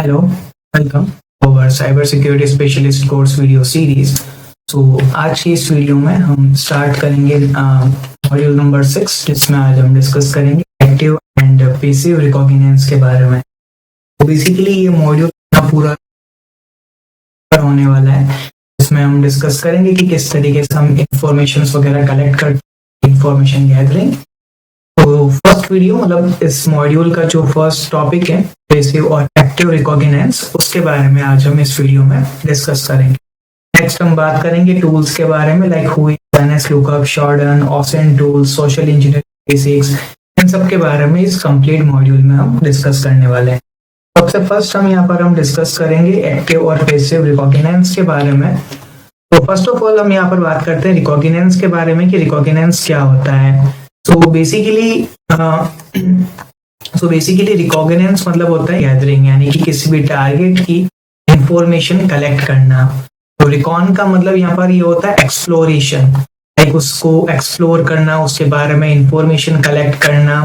Hello, welcome over cyber security specialist course video series. आज की इस वीडियो में हम स्टार्ट करेंगे मॉड्यूल नंबर 6, जिसमें आज हम डिस्कस करेंगे एक्टिव एंड पैसिव रिकॉग्निजेंस के बारे में। तो बेसिकली ये मॉड्यूल पूरा होने वाला है, इसमें हम डिस्कस करेंगे कि किस तरीके से हम इंफॉर्मेशन वगैरह कलेक्ट करते हैं, इंफॉर्मेशन गैदरिंग। तो फर्स्ट वीडियो मतलब इस मॉड्यूल का जो फर्स्ट टॉपिक है पैसिव और एक्टिव रिकॉग्निजेंस, उसके बारे में आज हम इस वीडियो में डिस्कस करेंगे। नेक्स्ट हम बात करेंगे टूल्स के बारे में, like whois, NS lookup, Shodan, OSINT tools, social engineering basics, इन सब के बारे में इस कंप्लीट मॉड्यूल में हम डिस्कस करने वाले हैं। सबसे फर्स्ट हम डिस्कस करेंगे एक्टिव और पैसिव रिकॉग्निजेंस के बारे में। तो फर्स्ट ऑफ ऑल हम यहाँ पर बात करते हैं रिकॉग्निजेंस के बारे में कि रिकॉग्निजेंस क्या होता है। सो बेसिकली रिकॉग्निजेंस मतलब होता है गैदरिंग, यानी कि किसी भी टारगेट की इंफॉर्मेशन कलेक्ट करना। तो रिकॉन का मतलब यहाँ पर ये होता है एक्सप्लोरेशन, लाइक उसको एक्सप्लोर करना, उसके बारे में इंफॉर्मेशन कलेक्ट करना,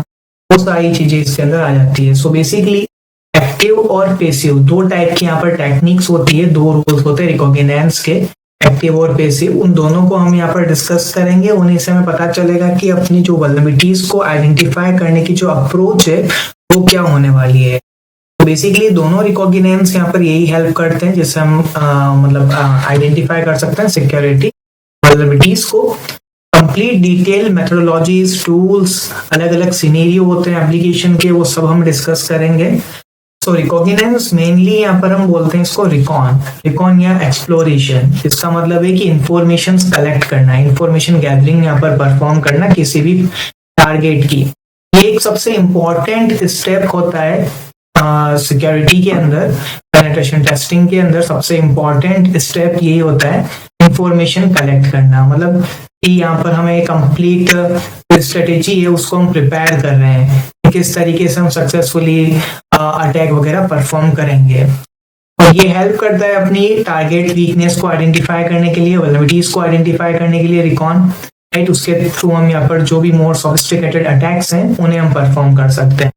वो सारी चीजें इसके अंदर आ जाती है। सो बेसिकली एक्टिव और पैसिव दो टाइप की यहाँ पर टेक्निक्स होती है, दो रूल्स होते हैं रिकॉग्निजेंस के, एक्टिव और पैसिव। उन दोनों को हम यहाँ पर डिस्कस करेंगे। उन्हीं से हमें पता चलेगा कि अपनी जो वल्नरेबिलिटीज को आइडेंटिफाई करने की जो अप्रोच है वो क्या होने वाली है। तो बेसिकली दोनों रिकॉग्निजेंस यहाँ पर यही हेल्प करते हैं, जिससे हम आइडेंटिफाई कर सकते हैं सिक्योरिटी वल्नरेबिलिटीज को। कंप्लीट डिटेल मेथोडोलॉजीज, टूल्स, अलग अलग सिनेरियो होते हैं एप्लीकेशन के, वो सब हम डिस्कस करेंगे। तो रिकॉग्निजेंस मेनली यहाँ पर हम बोलते हैं इसको रिकॉन या एक्सप्लोरेशन। इसका मतलब है कि इंफॉर्मेशन कलेक्ट करना, इंफॉर्मेशन गैदरिंग यहाँ पर परफॉर्म करना किसी भी टारगेट की। ये एक सबसे इम्पोर्टेंट स्टेप होता है सिक्योरिटी के अंदर, पेनिट्रेशन टेस्टिंग के अंदर सबसे इम्पोर्टेंट स्टेप यही होता है, इंफॉर्मेशन कलेक्ट करना। मतलब कि यहाँ पर हमें कंप्लीट स्ट्रेटेजी है उसको हम प्रिपेयर कर रहे हैं, किस तरीके से हम सक्सेसफुली अटैक वगैरह परफॉर्म करेंगे। और ये हेल्प करता है अपनी टारगेट वीकनेस को आइडेंटिफाई करने के लिए, वल्नरेबिलिटीज को आइडेंटिफाई करने के लिए रिकॉन, राइट। उसके थ्रू हम यहाँ पर जो भी मोर सोफिस्टिकेटेड अटैक्स हैं उन्हें हम परफॉर्म कर सकते हैं।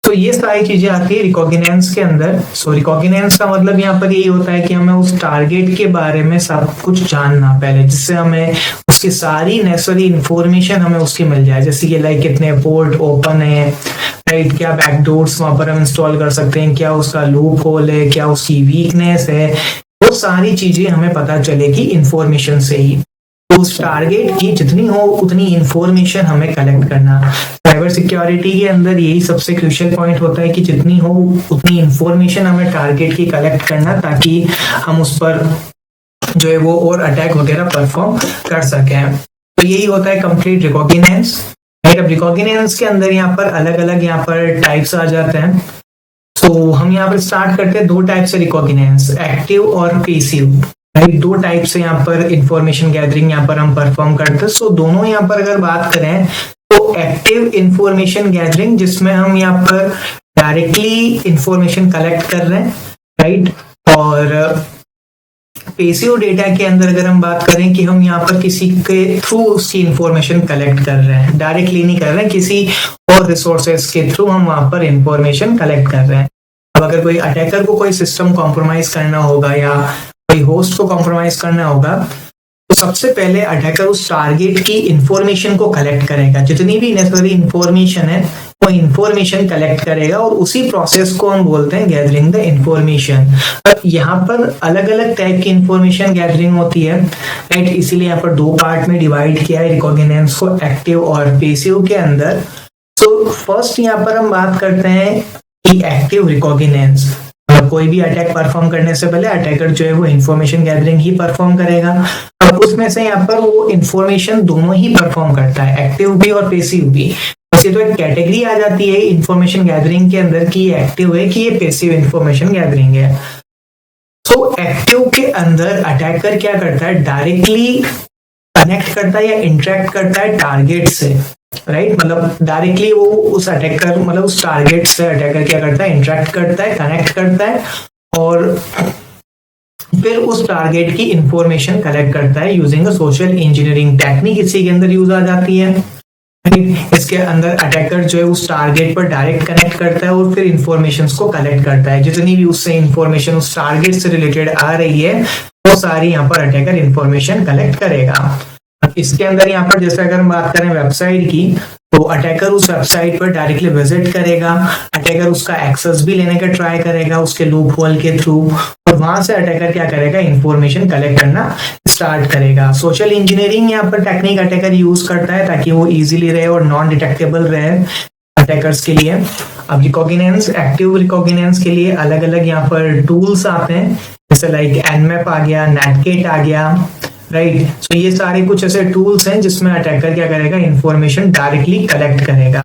तो ये सारी चीजें आती है रिकॉग्निजेंस के अंदर। सो रिकॉग्निजेंस का मतलब यहाँ पर यही होता है कि हमें उस टारगेट के बारे में सब कुछ जानना पहले, जिससे हमें उसकी सारी नेसेसरी इंफॉर्मेशन हमें उसकी मिल जाए। जैसे कि लाइक कितने पोर्ट ओपन है, राइट, क्या बैकडोर्स वहां पर हम इंस्टॉल कर सकते हैं, क्या उसका लूप होल है, क्या उसकी वीकनेस है, वो सारी चीजें हमें पता चलेगी इंफॉर्मेशन से ही। तो उस टारगेट की जितनी हो उतनी इंफॉर्मेशन हमें कलेक्ट करना। साइबर सिक्योरिटी के अंदर यही सबसे क्रूशियल पॉइंट होता है कि जितनी हो उतनी इंफॉर्मेशन हमें टारगेट की कलेक्ट करना, ताकि हम उस पर जो है वो और अटैक वगैरह परफॉर्म कर सकें। तो यही होता है कंप्लीट रिकॉग्निजेंस। अब रिकॉग्निजेंस के अंदर यहाँ पर अलग अलग यहाँ पर टाइप्स आ जाते हैं। तो हम यहाँ पर स्टार्ट करते हैं दो टाइप से रिकॉग्निजेंस, एक्टिव और पैसिव। दो टाइप से यहाँ पर इंफॉर्मेशन गैदरिंग यहाँ पर हम परफॉर्म करते हैं। सो दोनों यहाँ पर अगर बात करें तो एक्टिव इंफॉर्मेशन गैदरिंग, जिसमें हम यहाँ पर डायरेक्टली इंफॉर्मेशन कलेक्ट कर रहे हैं, राइट। और पैसिव डेटा के अंदर अगर हम बात करें कि हम यहाँ पर किसी के थ्रू उसकी इंफॉर्मेशन कलेक्ट कर रहे हैं, डायरेक्टली नहीं कर रहे हैं, किसी और रिसोर्सेज के थ्रू हम वहां पर इंफॉर्मेशन कलेक्ट कर रहे हैं। अब अगर कोई अटैकर को कोई सिस्टम कॉम्प्रोमाइज करना होगा या कोई होस्ट को कॉम्प्रोमाइज करना होगा, तो सबसे पहले अटैकर उस टारगेट की इंफॉर्मेशन को कलेक्ट करेगा, जितनी भी नेसेसरी इंफॉर्मेशन है वो इंफॉर्मेशन कलेक्ट करेगा, और उसी प्रोसेस को हम बोलते हैं गैदरिंग द इंफॉर्मेशन। अब यहाँ पर अलग अलग टाइप की इंफॉर्मेशन गैदरिंग होती है, राइट। इसीलिए यहाँ पर दो पार्ट में डिवाइड किया है रिकॉग्निजेंस को, एक्टिव और पैसिव के अंदर। तो फर्स्ट यहाँ पर हम बात करते हैं कि एक्टिव रिकॉग्निजेंस, कोई भी अटैक परफॉर्म करने से पहले अटैकर जो है वो इंफॉर्मेशन गैदरिंग ही परफॉर्म करेगा। अब उसमें से यहाँ पर वो इंफॉर्मेशन दोनों ही परफॉर्म करता है, एक्टिव भी और पैसिव भी। बस ये तो एक कैटेगरी आ जाती है इंफॉर्मेशन गैदरिंग के अंदर कि ये एक्टिव है कि ये पैसिव इंफॉर्मेशन गैदरिंग है। तो एक्टिव के अंदर अटैकर क्या करता है, डायरेक्टली कनेक्ट करता है या इंटरेक्ट करता है टारगेट से, राइट। मतलब डायरेक्टली वो उस अटैकर मतलब उस टारगेट से अटैकर क्या करता है, इंटरेक्ट करता है, कनेक्ट करता है, और फिर उस टारगेट की इंफॉर्मेशन कलेक्ट करता है using a social engineering technique. इसी के अंदर यूज आ जाती है, इसके अंदर अटैकर जो है उस टारगेट पर डायरेक्ट कनेक्ट करता है और फिर इंफॉर्मेशन को कलेक्ट करता है। जितनी भी उससे इंफॉर्मेशन उस टारगेट से रिलेटेड आ रही है वो सारी यहाँ पर अटैकर इंफॉर्मेशन कलेक्ट करेगा। इसके अंदर यहाँ पर जैसे अगर हम बात करें वेबसाइट की, तो अटैकर उस वेबसाइट पर डायरेक्टली विजिट करेगा, अटैकर उसका एक्सेस भी लेने का ट्राई करेगा उसके लूप होल के थ्रू, और वहां से अटैकर क्या करेगा, इंफॉर्मेशन कलेक्ट करना स्टार्ट करेगा। सोशल इंजीनियरिंग यहाँ पर टेक्निक अटैकर यूज करता है ताकि वो इजीली रहे और नॉन डिटेक्टेबल रहे अटैकर्स के लिए। अब रिकॉग्निजेंस, एक्टिव रिकॉग्निजेंस के लिए अलग अलग यहाँ पर टूल्स आते हैं, जैसे लाइक एनमैप आ गया, नेटकेट आ गया, राइट। सो ये सारे कुछ ऐसे टूल्स हैं जिसमें अटैकर क्या करेगा, इंफॉर्मेशन डायरेक्टली कलेक्ट करेगा।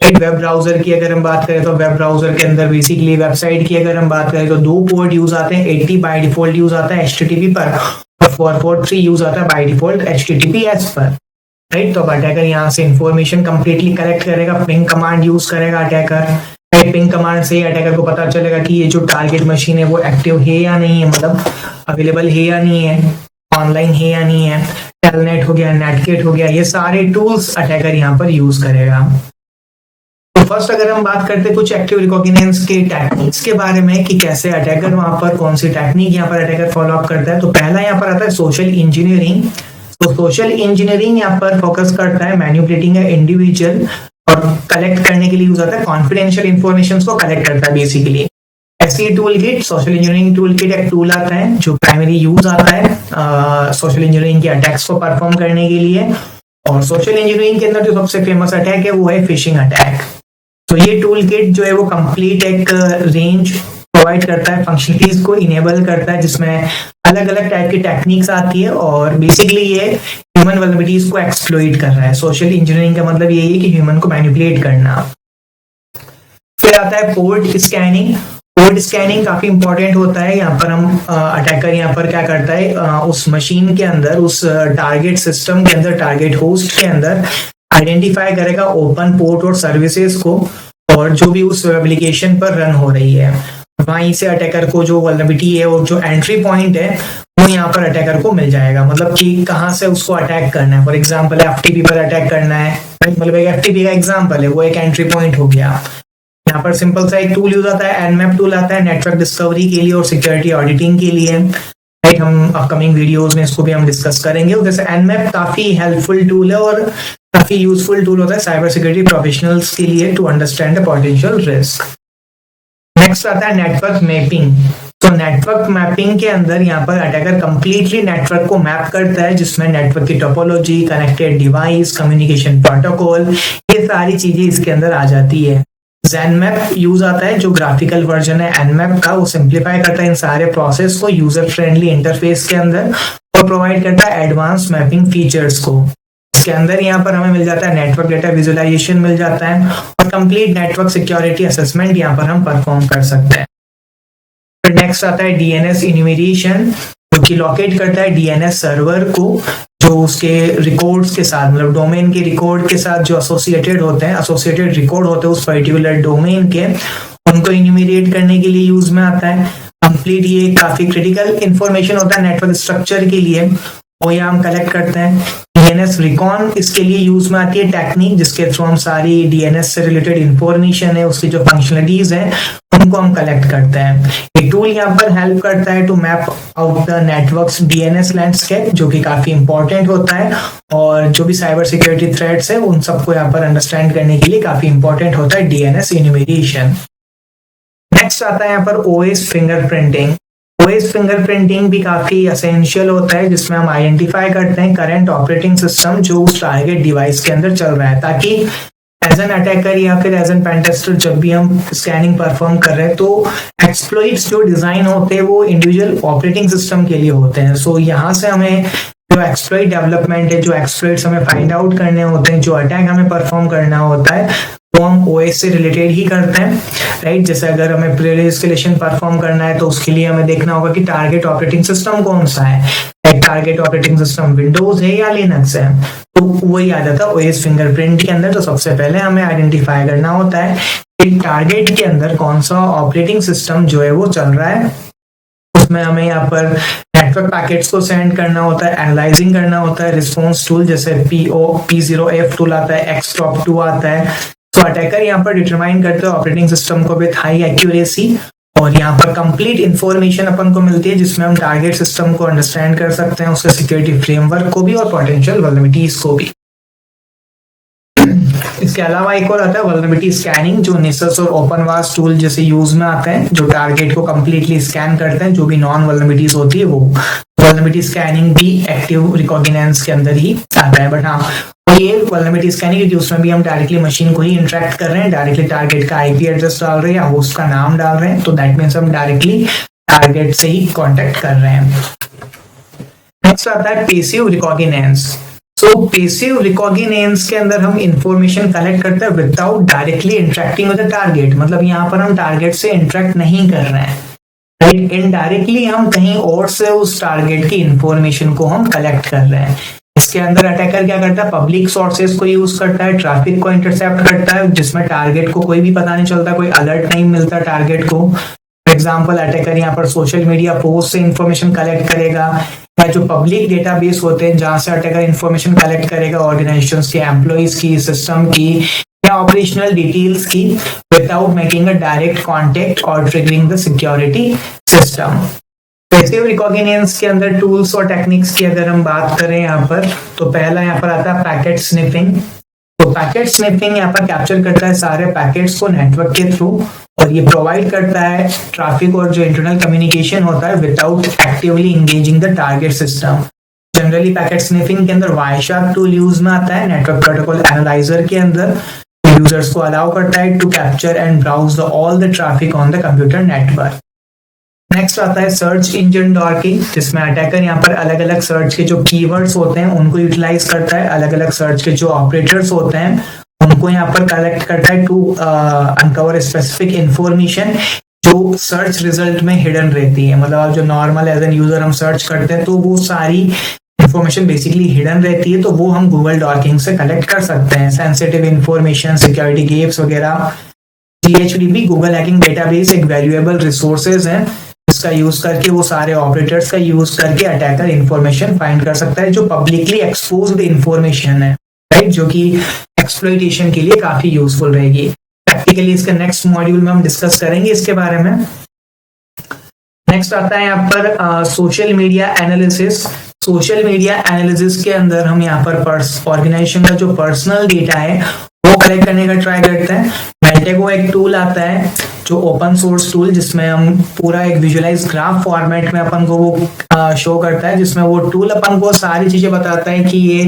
वेब ब्राउजर की अगर हम बात करें तो वेब ब्राउजर के अंदर बेसिकली वेबसाइट की अगर हम बात करें तो 2 पोर्ट यूज आते हैं। 80 बाय डिफॉल्ट यूज आता है HTTP पर, और 443 यूज आता है बाय डिफॉल्ट HTTPS पर, राइट। तो अब अटैकर यहाँ से इंफॉर्मेशन कंप्लीटली कलेक्ट करेगा, पिंग कमांड यूज करेगा अटैकर। पिंग कमांड से अटैकर को पता चलेगा कि ये जो टारगेट मशीन है वो एक्टिव है या नहीं है, मतलब अवेलेबल है या नहीं है, ऑनलाइन है या नहीं है। टेलनेट हो गया, नेटकेट हो गया, ये सारे टूल्स अटैकर यहाँ पर यूज करेगा। तो फर्स्ट अगर हम बात करते हैं कुछ एक्टिव रिकॉग्निजेंस के टेक्निक्स के बारे में कि कैसे अटैकर वहां पर कौन सी टेक्निक यहाँ पर अटैकर फॉलो अप करता है, तो पहला यहाँ पर आता है सोशल इंजीनियरिंग। तो सोशल इंजीनियरिंग यहाँ पर फोकस करता है मैनिपुलेटिंग इंडिविजुअल, और कलेक्ट करने के लिए यूज आता है कॉन्फिडेंशियल इंफॉर्मेशन को कलेक्ट करता है बेसिकली। ऐसी tool kit, social engineering tool kit एक टूल आता है जो प्राइमरी यूज आता है सोशल इंजीनियरिंग के अटैक्स को परफॉर्म करने के लिए। और सोशल इंजीनियरिंग के अंदर जो सबसे फेमस अटैक है वो है फिशिंग अटैक। तो ये टूल किट जो है वो कंप्लीट एक रेंज प्रोवाइड करता है, फंक्शनलिटीज को इनेबल करता है, जिसमें अलग अलग टाइप की टेक्निक्स आती है, और बेसिकली ये ह्यूमन वल्नरेबिलिटीज को एक्सप्लॉइट कर रहा है। सोशल इंजीनियरिंग का मतलब यही है कि ह्यूमन को मैनिपुलेट करना। फिर आता है पोर्ट स्कैनिंग। पोर्ट स्कैनिंग काफी इंपॉर्टेंट होता है। यहाँ पर हम अटैकर यहाँ पर क्या करता है, उस मशीन के अंदर, उस टारगेट सिस्टम के अंदर, टारगेट होस्ट के अंदर आइडेंटिफाई करेगा ओपन पोर्ट और सर्विसेज को, और जो भी उस एप्लीकेशन पर रन हो रही है वहीं से अटैकर को जो वल्नरेबिलिटी है और जो एंट्री पॉइंट है वो यहाँ पर अटैकर को मिल जाएगा, मतलब कि कहाँ से उसको अटैक करना है। फॉर एग्जाम्पल FTP पर अटैक करना है, मतलब एक FTP का एग्जाम्पल है, वो एक एंट्री पॉइंट हो गया। यहाँ पर सिंपल सा एक टूल यूज आता है, एनमैप टूल आता है नेटवर्क डिस्कवरी के लिए और सिक्योरिटी ऑडिटिंग के लिए, राइट। हम अपकमिंग वीडियोस में इसको भी हम डिस्कस करेंगे। जैसे एनमैप काफी हेल्पफुल टूल है और काफी यूजफुल टूल होता है साइबर सिक्योरिटी प्रोफेशनल्स के लिए to understand the potential risk. Next आता है नेटवर्क मैपिंग। तो नेटवर्क मैपिंग के अंदर यहाँ पर अटैकर कंप्लीटली नेटवर्क को मैप करता है, जिसमें नेटवर्क की topology, connected device, communication protocol, ये सारी चीजें इसके अंदर आ जाती है। ज़ेनमैप यूज आता है, जो ग्राफिकल वर्जन है एनमैप का, वो सिंप्लीफाई करता है इन सारे प्रोसेस को यूजर फ्रेंडली इंटरफेस के अंदर, और प्रोवाइड करता है एडवांस मैपिंग फीचर्स को। इसके अंदर यहाँ पर हमें मिल जाता है नेटवर्क डेटा विजुअलाइजेशन मिल जाता है, और कंप्लीट नेटवर्क सिक्योरिटी असेसमेंट यहाँ पर हम परफॉर्म कर सकते हैं। फिर नेक्स्ट आता है DNS इन्यूमरेशन, जो कि लोकेट करता है DNS सर्वर को, जो उसके रिकॉर्ड्स के साथ, मतलब डोमेन के रिकॉर्ड के साथ जो एसोसिएटेड होते हैं, एसोसिएटेड रिकॉर्ड होते हैं उस पर्टिकुलर डोमेन के, उनको इन्यूमरेट करने के लिए यूज में आता है। कंप्लीट ये काफी क्रिटिकल इंफॉर्मेशन होता है नेटवर्क स्ट्रक्चर के लिए, वो यहाँ हम कलेक्ट करते हैं। DNS रिकॉन इसके लिए यूज में आती है टेक्निक, जिसके थ्रू हम सारी DNS से रिलेटेड इंफॉर्मेशन है, उसकी जो फंक्शनलिटीज है उनको हम कलेक्ट करते हैं। ये टूल यहाँ पर हेल्प करता है to map out the networks DNS landscape, जो कि काफी इंपॉर्टेंट होता है, और जो भी साइबर सिक्योरिटी थ्रेट्स है उन सबको यहाँ पर अंडरस्टैंड करने के लिए काफी इंपॉर्टेंट होता है DNS इन्यूमरेशन। नेक्स्ट आता है यहाँ पर OS फिंगरप्रिंटिंग। OS फिंगरप्रिंटिंग भी काफी एसेंशियल होता है, जिसमें हम आइडेंटिफाई करते हैं करंट ऑपरेटिंग सिस्टम जो उस टारगेट डिवाइस के अंदर चल रहा है, ताकि एज एन अटैकर या फिर एज एन पेंटेस्टर जब भी हम स्कैनिंग परफॉर्म कर रहे हैं तो एक्सप्लॉइट्स जो डिजाइन होते हैं वो इंडिविजुअल ऑपरेटिंग सिस्टम के लिए होते हैं। सो यहाँ से हमें जो एक्सप्लॉइट डेवलपमेंट है, जो एक्सप्लॉइट्स हमें फाइंड आउट करने होते हैं, जो अटैक हमें परफॉर्म करना होता है, तो हम OS से रिलेटेड ही करते हैं, राइट। जैसे अगर हमें प्री इंस्टॉलेशन परफॉर्म करना है तो उसके लिए हमें देखना होगा कि टारगेट ऑपरेटिंग सिस्टम कौन सा है, टारगेट ऑपरेटिंग सिस्टम विंडोज है या लिनक्स है, तो वही आ जाता है OS फिंगरप्रिंट के अंदर। तो सबसे पहले हमें आइडेंटिफाई करना होता है कि टारगेट के अंदर कौन सा ऑपरेटिंग सिस्टम जो है वो चल रहा है। उसमें हमें यहाँ पर नेटवर्क पैकेट्स को सेंड करना होता है, एनालाइजिंग करना होता है। रिस्पॉन्स टूल जैसे P0F टूल आता है, Xtop2 आता है। तो अटैकर यहाँ पर डिटरमाइन करते हैं ऑपरेटिंग सिस्टम को विथ हाई एक्यूरेसी, और यहाँ पर कंप्लीट इंफॉर्मेशन अपन को मिलती है जिसमें हम टारगेट सिस्टम को अंडरस्टैंड कर सकते हैं, उसके सिक्योरिटी फ्रेमवर्क को भी और पोटेंशियल वल्नरेबिलिटीज को भी। इसके अलावा एक और आता है वल्नरेबिलिटी स्कैनिंग, जो नेसस और ओपनवास टूल जैसे यूज में आते हैं, जो टारगेट को कंप्लीटली स्कैन करते हैं, जो भी नॉन वल्नरेबिलिटीज होती है वो। वल्नरेबिलिटी स्कैनिंग भी एक्टिव रिकॉग्निजेंस के अंदर ही आता है, बट हाँ ये वल्नरेबिलिटी स्कैनिंग क्योंकि उसमें भी हम डायरेक्टली मशीन को ही इंटरेक्ट कर रहे हैं, डायरेक्टली टारगेट का आईपी एड्रेस डाल रहे हैं या होस्ट का नाम डाल रहे हैं, तो दैट मीन्स हम डायरेक्टली टारगेट से ही कॉन्टेक्ट कर रहे हैं। नेक्स्ट आता है पैसिव रिकॉग्निजेंस। सो पैसिव रिकॉग्निजेंस के अंदर हम इंफॉर्मेशन कलेक्ट करते हैं without directly interacting with the target, मतलब यहाँ पर हम टारगेट से इंटरेक्ट नहीं कर रहे हैं, राइट। इनडायरेक्टली हम कहीं और से उस टारगेट की इंफॉर्मेशन को हम कलेक्ट कर रहे हैं। इसके अंदर अटैकर क्या करता है, पब्लिक सोर्सेज को यूज करता है, ट्रैफिक को इंटरसेप्ट करता है, जिसमें टारगेट को कोई भी पता नहीं चलता, कोई अलर्ट नहीं मिलता टारगेट को। फॉर एग्जाम्पल अटैकर यहाँ पर सोशल मीडिया पोस्ट से इंफॉर्मेशन कलेक्ट करेगा, या जो पब्लिक डेटाबेस होते हैं जहां से अटैकर इंफॉर्मेशन कलेक्ट करेगा ऑर्गेनाइजेशंस के एम्प्लॉइज की, सिस्टम की या ऑपरेशनल डिटेल्स की, without making a direct contact और triggering the security system. Passive reconnaissance के अंदर टूल्स और टेक्निक्स की अगर हम बात करें यहाँ पर, तो पहला यहाँ पर आता है पैकेट स्निफिंग। तो पैकेट स्निफिंग यहाँ पर कैप्चर करता है सारे पैकेट्स को नेटवर्क के थ्रू, और ये प्रोवाइड करता है ट्रैफिक और जो इंटरनल कम्युनिकेशन होता है without actively engaging the target system. Generally packet sniffing के अंदर वायरशार्क टूल यूज में आता है नेटवर्क प्रोटोकॉल एनालाइजर के अंदर। यूजर्स को अलाउ करता है to capture and browse all the traffic on the computer network. Next आता है सर्च इंजन डॉर्किंग, जिसमें अटैकर यहाँ पर अलग अलग सर्च के जो कीवर्ड्स होते हैं उनको यूटिलाइज करता है, अलग अलग सर्च के जो ऑपरेटर्स होते हैं उनको यहाँ पर कलेक्ट करता है टू अनकवर स्पेसिफिक इंफॉर्मेशन जो सर्च रिजल्ट में हिडन रहती है। मतलब आप जो नॉर्मल एज एन यूजर हम सर्च करते हैं तो वो सारी इंफॉर्मेशन बेसिकली हिडन रहती है, तो वो हम गूगल डॉर्किंग से कलेक्ट कर सकते हैं। सेंसिटिव इंफॉर्मेशन, सिक्योरिटी गैप्स वगैरह। GHDB गूगल हैकिंग डेटाबेस एक वैल्यूएबल रिसोर्सेज है, इसका यूज करके वो सारे ऑपरेटर्स का यूज करके अटैकर इंफॉर्मेशन फाइंड कर सकता है जो पब्लिकली एक्सपोज्ड इंफॉर्मेशन है, राइट, जो कि एक्सप्लॉइटेशन के लिए काफी यूजफुल रहेगी। प्रैक्टिकली इसके नेक्स्ट मॉड्यूल में हम डिस्कस करेंगे इसके बारे में। नेक्स्ट आता है यहाँ पर social media analysis. Social media analysis के अंदर हम यहाँ पर ऑर्गेनाइजेशन का जो पर्सनल डेटा है वो कलेक्ट करने का ट्राई करते हैं। मेल्टेको एक टूल आता है जो ओपन सोर्स टूल, जिसमें हम पूरा एक विजुअलाइज ग्राफ फॉर्मेट में अपन को वो शो करता है, जिसमें वो टूल अपन को सारी चीजें बताता है कि ये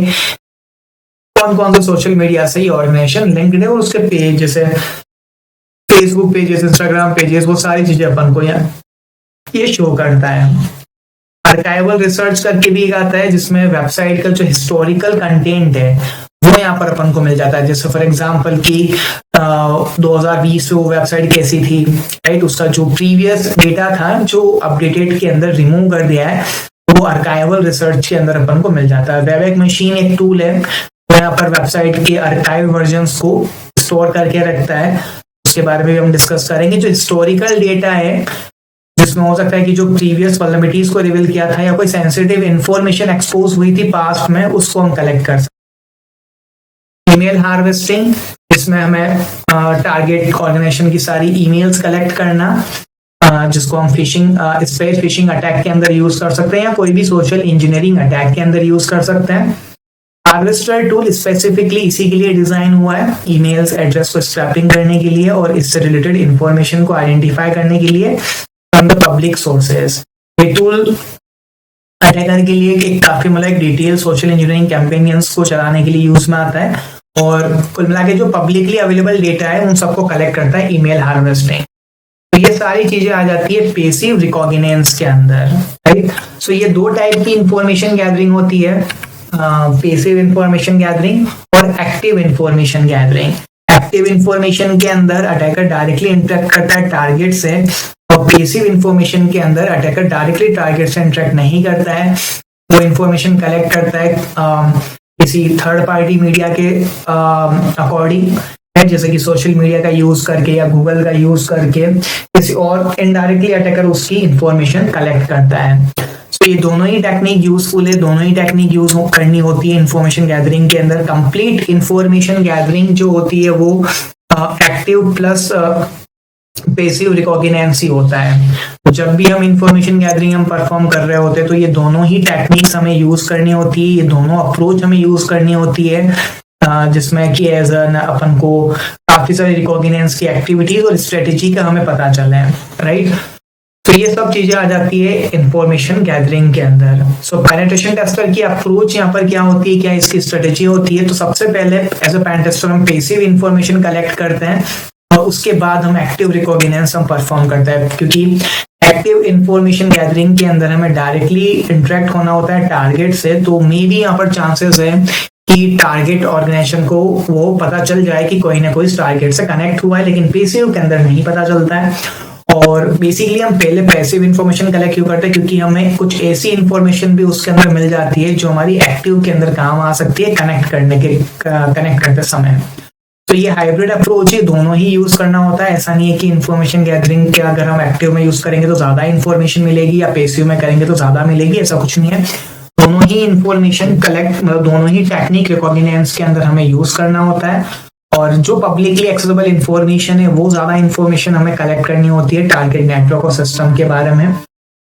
कौन कौन से सोशल मीडिया से ये ऑर्गेनाइजेशन लिंक्ड है, और उसके पेज जैसे फेसबुक पेजेस, इंस्टाग्राम पेजेस, वो सारी चीजें अपन को ये शो करता है। आर्काइवल रिसर्च करके भी एक आता है जिसमें वेबसाइट का जो हिस्टोरिकल कंटेंट है वो यहाँ पर अपन को मिल जाता है। जैसे फॉर एग्जांपल कि 2020 में वो वेबसाइट कैसी थी, राइट, उसका जो प्रीवियस डेटा था जो अपडेटेड के अंदर रिमूव कर दिया है वो आर्काइवल रिसर्च के अंदर अपन को मिल जाता है। वेब एक मशीन एक टूल है, वो यहाँ पर वेबसाइट के आर्काइव वर्जन्स को स्टोर करके रखता है, उसके बारे में भी हम डिस्कस करेंगे। जो हिस्टोरिकल डेटा है जिसमें हो सकता है कि जो प्रीवियस वल्नरेबिलिटीज को रिवील किया था या कोई सेंसिटिव इंफॉर्मेशन एक्सपोज हुई थी पास्ट में, उसको हम कलेक्ट कर सकते हैं। ईमेल हार्वेस्टिंग, इसमें हमें टारगेट ऑर्गेनाइजेशन की सारी ईमेल्स कलेक्ट करना, जिसको हम फिशिंग अटैक के अंदर यूज कर सकते हैं या कोई भी सोशल इंजीनियरिंग अटैक के अंदर यूज कर सकते हैं। हार्वेस्टर टूल स्पेसिफिकली इसी के लिए डिजाइन हुआ है, ईमेल्स एड्रेस को स्क्रैपिंग करने के लिए और इससे रिलेटेड इंफॉर्मेशन को आइडेंटिफाई करने के लिए फ्रॉम द पब्लिक सोर्सेज। ये टूल अटैकर के लिए एक काफी मतलब एक डिटेल सोशल इंजीनियरिंग कैंपेन्स को चलाने के लिए यूज में आता है, और कुल मिला के जो पब्लिकली अवेलेबल डेटा है उन सबको कलेक्ट करता है ईमेल हार्वेस्टिंग। तो ये सारी चीजें आ जाती है पैसिव रिकॉग्निजेंस के अंदर, राइट। सो ये दो टाइप की इंफॉर्मेशन गैदरिंग होती है, पैसिव इंफॉर्मेशन गैदरिंग और active information gathering. Active information के अंदर अटैकर डायरेक्टली इंटरेक्ट करता है टारगेट से, और पैसिव इंफॉर्मेशन के अंदर अटैकर डायरेक्टली टारगेट से इंटरेक्ट नहीं करता है, वो इंफॉर्मेशन कलेक्ट करता है किसी थर्ड पार्टी मीडिया के अकॉर्डिंग, जैसे कि सोशल मीडिया का यूज करके या गूगल का यूज करके किसी और इनडायरेक्टली अटैकर उसकी इंफॉर्मेशन कलेक्ट करता है। तो ये दोनों ही टेक्निक यूजफुल है, दोनों ही टेक्निक यूज करनी होती है इंफॉर्मेशन गैदरिंग के अंदर। कंप्लीट इंफॉर्मेशन गैदरिंग जो होती है वो एक्टिव प्लस पैसिव रिकॉग्निजेंस ही होता है। तो जब भी हम इंफॉर्मेशन गैदरिंग हम परफॉर्म कर रहे होते हैं तो ये दोनों ही टेक्निक्स हमें यूज करनी होती है, ये दोनों अप्रोच हमें यूज करनी होती है, जिसमें कि एज एन अपन को काफी सारी रिकॉग्निजेंस की एक्टिविटीज और स्ट्रेटेजी का हमें पता चला है, राइट। तो ये सब चीजें आ जाती है इंफॉर्मेशन गैदरिंग के अंदर। सो पेनिट्रेशन टेस्टर की अप्रोच यहाँ पर क्या होती है, क्या इसकी स्ट्रेटेजी होती है। तो सबसे पहले एज अ पेन टेस्टर हम पैसिव इंफॉर्मेशन कलेक्ट करते हैं और उसके बाद हम एक्टिव रिकॉग्निजेंस हम परफॉर्म करते हैं, क्योंकि एक्टिव इंफॉर्मेशन गैदरिंग के अंदर हमें डायरेक्टली इंटरेक्ट होना होता है टारगेट से। तो मे बी यहाँ पर चांसेस है कि टारगेट ऑर्गेनाइजेशन को वो पता चल जाए कि कोई ना कोई टारगेट से कनेक्ट हुआ है, लेकिन पैसिव के अंदर नहीं पता चलता है। और बेसिकली हम पहले पैसिव इंफॉर्मेशन कलेक्ट क्यों करते हैं, क्योंकि हमें कुछ ऐसी इंफॉर्मेशन भी उसके अंदर मिल जाती है जो हमारी एक्टिव के अंदर काम आ सकती है कनेक्ट करते समय। तो ये हाइब्रिड अप्रोच है, दोनों ही यूज करना होता है। ऐसा नहीं है कि इंफॉर्मेशन गैदरिंग के अगर हम एक्टिव में यूज करेंगे तो ज्यादा इंफॉर्मेशन मिलेगी या पैसिव में करेंगे तो ज्यादा मिलेगी, ऐसा कुछ नहीं है। दोनों ही इंफॉर्मेशन कलेक्ट, दोनों ही टेक्निक रिकॉग्निजेंस के अंदर हमें यूज करना होता है। और जो पब्लिकली एक्सेसिबल इंफॉर्मेशन है वो ज्यादा इंफॉर्मेशन हमें कलेक्ट करनी होती है टारगेट नेटवर्क और सिस्टम के बारे में,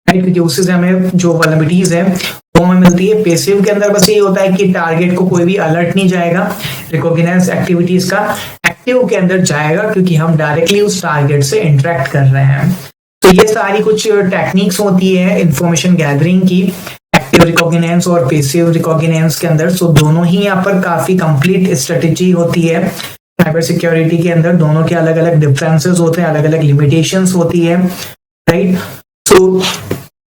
क्योंकि उससे से हमें जो वल्नरेबिलिटीज है वो हमें मिलती है। पैसिव के अंदर बस ये होता है कि टारगेट को कोई भी अलर्ट नहीं जाएगा रिकॉग्निजेंस एक्टिविटीज का, एक्टिव के अंदर जाएगा क्योंकि हम डायरेक्टली उस टारगेट से इंटरेक्ट कर रहे हैं। तो ये सारी कुछ टेक्निक्स होती है इंफॉर्मेशन गैदरिंग की, एक्टिव रिकॉग्निजेंस और पैसिव रिकॉग्निजेंस के अंदर। सो दोनों ही यहाँ पर काफी कंप्लीट स्ट्रेटेजी होती है। साइबर सिक्योरिटी के अंदर दोनों के अलग अलग डिफरेंसेस होते हैं, अलग अलग लिमिटेशंस होती है, राइट। सो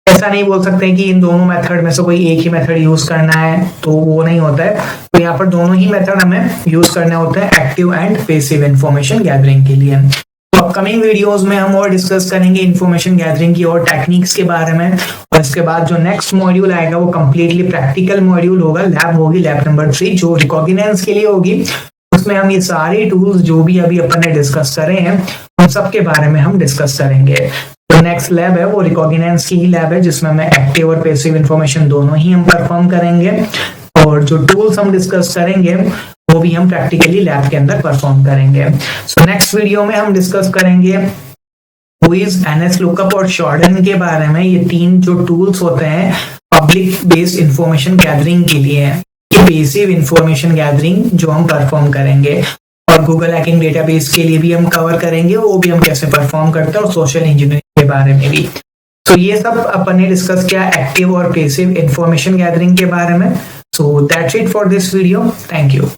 ऐसा नहीं बोल सकते कि इन दोनों मेथड में से कोई एक ही मेथड यूज करना है, तो वो नहीं होता है। तो यहाँ पर दोनों ही मेथड हमें यूज करने होते हैं active and passive information gathering के लिए। तो अपकमिंग वीडियोस में हम और डिस्कस करेंगे इंफॉर्मेशन गैदरिंग की और टेक्निक्स के बारे में। और इसके बाद जो नेक्स्ट मॉड्यूल आएगा वो कंप्लीटली प्रैक्टिकल मॉड्यूल होगा, लैब होगी, लैब नंबर 3 जो रिकॉग्निजेंस के लिए होगी। उसमें हम ये सारे टूल्स जो भी अभी अपन ने डिस्कस करे हैं उन सब के बारे में हम डिस्कस करेंगे। तो नेक्स्ट लैब है वो रिकॉग्निजेंस की ही लैब है, जिसमें हमें एक्टिव और पैसिव इंफॉर्मेशन दोनों ही हम परफॉर्म करेंगे। और जो टूल्स हम डिस्कस करेंगे वो भी हम प्रैक्टिकली लैब के अंदर परफॉर्म करेंगे। सो नेक्स्ट वीडियो में हम डिस्कस करेंगे क्विज, एनएस लुकअप और शॉर्डन के बारे में। ये 3 जो टूल्स होते हैं पब्लिक बेस्ड इंफॉर्मेशन गैदरिंग के लिए, ये पैसिव इंफॉर्मेशन गैदरिंग जो हम परफॉर्म करेंगे। और गूगल हैकिंग डेटाबेस के लिए भी हम कवर करेंगे, वो भी हम कैसे परफॉर्म करते हैं, और सोशल इंजीनियरिंग के बारे में भी। तो ये सब अपन ने डिस्कस किया एक्टिव और पैसिव इंफॉर्मेशन गैदरिंग के बारे में। So that's it for this video, thank you.